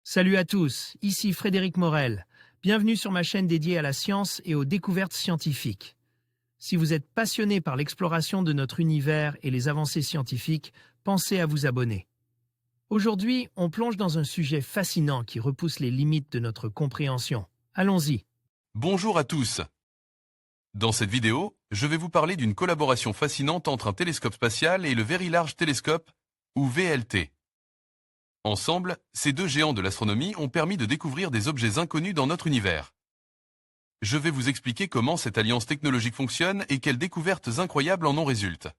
Salut à tous, ici Frédéric Morel. Bienvenue sur ma chaîne dédiée à la science et aux découvertes scientifiques. Si vous êtes passionné par l'exploration de notre univers et les avancées scientifiques, pensez à vous abonner. Aujourd'hui, on plonge dans un sujet fascinant qui repousse les limites de notre compréhension. Allons-y. Bonjour à tous. Dans cette vidéo, je vais vous parler d'une collaboration fascinante entre un télescope spatial et le Very Large Telescope, ou VLT. Ensemble, ces deux géants de l'astronomie ont permis de découvrir des objets inconnus dans notre univers. Je vais vous expliquer comment cette alliance technologique fonctionne et quelles découvertes incroyables en en résultent.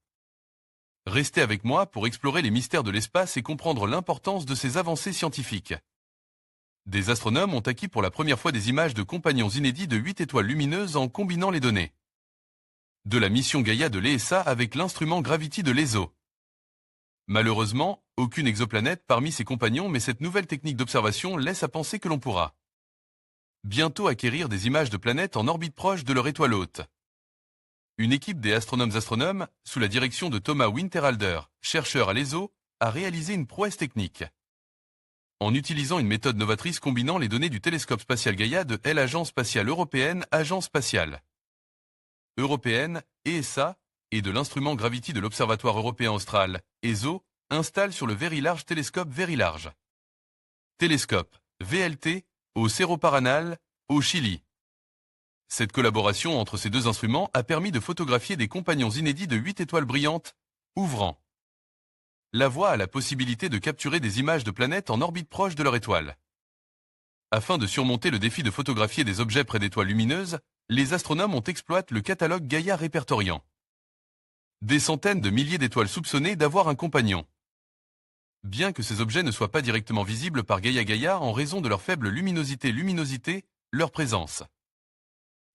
Restez avec moi pour explorer les mystères de l'espace et comprendre l'importance de ces avancées scientifiques. Des astronomes ont acquis pour la première fois des images de compagnons inédits de 8 étoiles lumineuses en combinant les données de la mission Gaia de l'ESA avec l'instrument Gravity de l'ESO. Malheureusement, aucune exoplanète parmi ses compagnons, mais cette nouvelle technique d'observation laisse à penser que l'on pourra bientôt acquérir des images de planètes en orbite proche de leur étoile hôte. Une équipe des astronomes, sous la direction de Thomas Winterhalter, chercheur à l'ESO, a réalisé une prouesse technique. En utilisant une méthode novatrice combinant les données du télescope spatial Gaia de l'Agence spatiale européenne, Agence spatiale européenne, ESA, et de l'instrument Gravity de l'Observatoire européen austral, ESO, installe sur le Very Large Telescope Very Large Télescope, VLT, au Cerro Paranal, au Chili. Cette collaboration entre ces deux instruments a permis de photographier des compagnons inédits de 8 étoiles brillantes, ouvrant la voie à la possibilité de capturer des images de planètes en orbite proche de leur étoile. Afin de surmonter le défi de photographier des objets près d'étoiles lumineuses, les astronomes ont exploité le catalogue Gaia répertoriant des centaines de milliers d'étoiles soupçonnées d'avoir un compagnon. Bien que ces objets ne soient pas directement visibles par Gaia en raison de leur faible luminosité, leur présence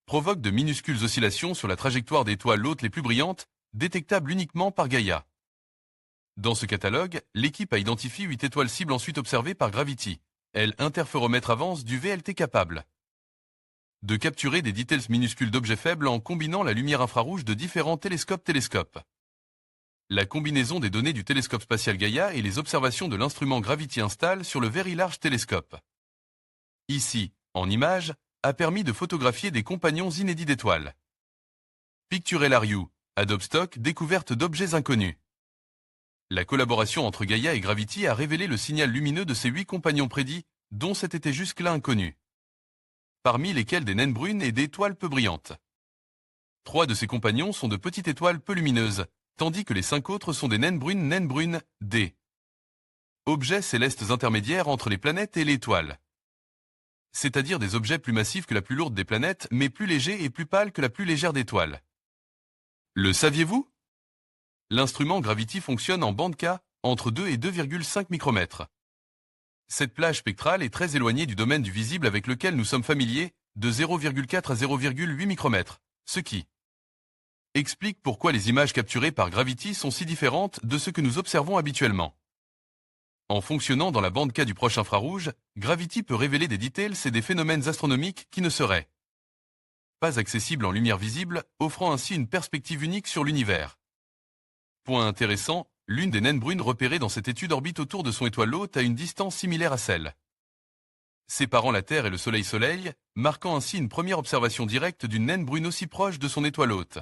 provoque de minuscules oscillations sur la trajectoire des étoiles hôtes les plus brillantes, détectables uniquement par Gaia. Dans ce catalogue, l'équipe a identifié 8 étoiles cibles ensuite observées par Gravity, l'interféromètre avance du VLT capable de capturer des details minuscules d'objets faibles en combinant la lumière infrarouge de différents télescopes. La combinaison des données du télescope spatial Gaia et les observations de l'instrument Gravity installé sur le Very Large Telescope, ici, en image, a permis de photographier des compagnons inédits d'étoiles. Picturellariu, Adobe Stock, découverte d'objets inconnus. La collaboration entre Gaia et Gravity a révélé le signal lumineux de ces 8 compagnons prédits, dont 7 étaient jusque-là inconnus, parmi lesquels des naines brunes et des étoiles peu brillantes. 3 de ces compagnons sont de petites étoiles peu lumineuses, tandis que les 5 autres sont des naines brunes, des objets célestes intermédiaires entre les planètes et l'étoile. C'est-à-dire des objets plus massifs que la plus lourde des planètes, mais plus légers et plus pâles que la plus légère d'étoiles. Le saviez-vous ? L'instrument Gravity fonctionne en bande K, entre 2 et 2,5 micromètres. Cette plage spectrale est très éloignée du domaine du visible avec lequel nous sommes familiers, de 0,4 à 0,8 micromètres, ce qui explique pourquoi les images capturées par Gravity sont si différentes de ce que nous observons habituellement. En fonctionnant dans la bande K du proche infrarouge, Gravity peut révéler des details et des phénomènes astronomiques qui ne seraient pas accessibles en lumière visible, offrant ainsi une perspective unique sur l'univers. Point intéressant, l'une des naines brunes repérées dans cette étude orbite autour de son étoile hôte à une distance similaire à celle séparant la Terre et le Soleil, marquant ainsi une première observation directe d'une naine brune aussi proche de son étoile hôte.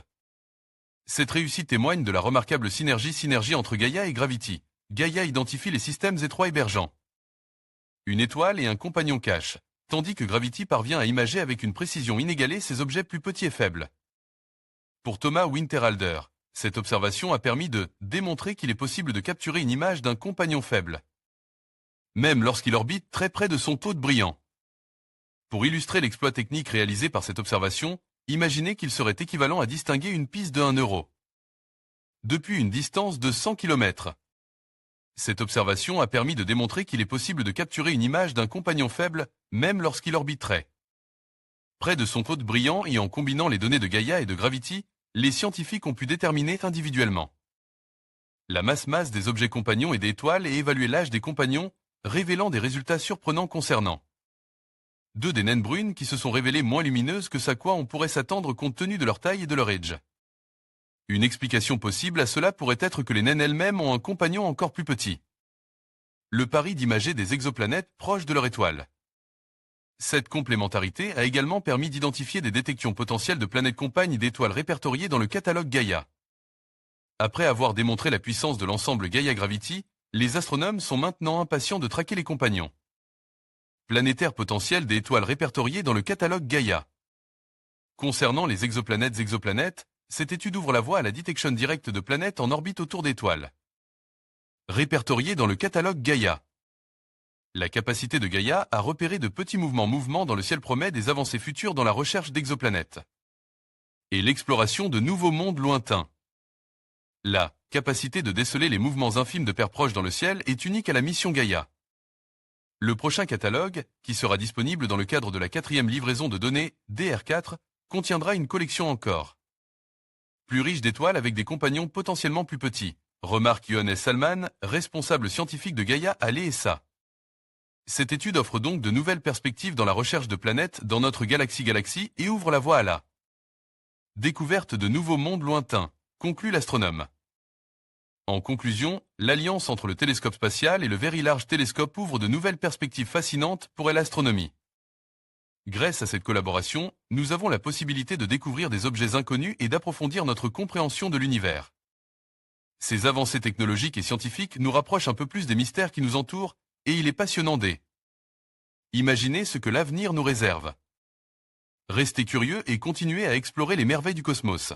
Cette réussite témoigne de la remarquable synergie entre Gaia et Gravity. Gaia identifie les systèmes étroits émergents, une étoile et un compagnon cache, tandis que Gravity parvient à imager avec une précision inégalée ces objets plus petits et faibles. Pour Thomas Winterhalter, cette observation a permis de démontrer qu'il est possible de capturer une image d'un compagnon faible, même lorsqu'il orbite très près de son hôte brillant. Pour illustrer l'exploit technique réalisé par cette observation, imaginez qu'il serait équivalent à distinguer une piste de 1 euro depuis une distance de 100 km. Cette observation a permis de démontrer qu'il est possible de capturer une image d'un compagnon faible, même lorsqu'il orbiterait près de son hôte brillant, et en combinant les données de Gaia et de Gravity, les scientifiques ont pu déterminer individuellement la masse des objets compagnons et des étoiles et évaluer l'âge des compagnons, révélant des résultats surprenants concernant 2 des naines brunes qui se sont révélées moins lumineuses que ce à quoi on pourrait s'attendre compte tenu de leur taille et de leur âge. Une explication possible à cela pourrait être que les naines elles-mêmes ont un compagnon encore plus petit. le pari d'imager des exoplanètes proches de leur étoile. Cette complémentarité a également permis d'identifier des détections potentielles de planètes compagnes d'étoiles répertoriées dans le catalogue Gaia. Après avoir démontré la puissance de l'ensemble Gaia Gravity, les astronomes sont maintenant impatients de traquer les compagnons planétaires potentiels des étoiles répertoriées dans le catalogue Gaia. Concernant les exoplanètes, cette étude ouvre la voie à la détection directe de planètes en orbite autour d'étoiles répertoriées dans le catalogue Gaia. La capacité de Gaia à repérer de petits mouvements dans le ciel promet des avancées futures dans la recherche d'exoplanètes et l'exploration de nouveaux mondes lointains. La capacité de déceler les mouvements infimes de paires proches dans le ciel est unique à la mission Gaia. Le prochain catalogue, qui sera disponible dans le cadre de la 4e livraison de données DR4, contiendra une collection encore plus riche d'étoiles avec des compagnons potentiellement plus petits, remarque Yohannes Salman, responsable scientifique de Gaia à l'ESA. Cette étude offre donc de nouvelles perspectives dans la recherche de planètes dans notre galaxie et ouvre la voie à la découverte de nouveaux mondes lointains, conclut l'astronome. En conclusion, l'alliance entre le télescope spatial et le Very Large Telescope ouvre de nouvelles perspectives fascinantes pour l'astronomie. Grâce à cette collaboration, nous avons la possibilité de découvrir des objets inconnus et d'approfondir notre compréhension de l'univers. Ces avancées technologiques et scientifiques nous rapprochent un peu plus des mystères qui nous entourent, et il est passionnant d'imaginer ce que l'avenir nous réserve. Restez curieux et continuez à explorer les merveilles du cosmos.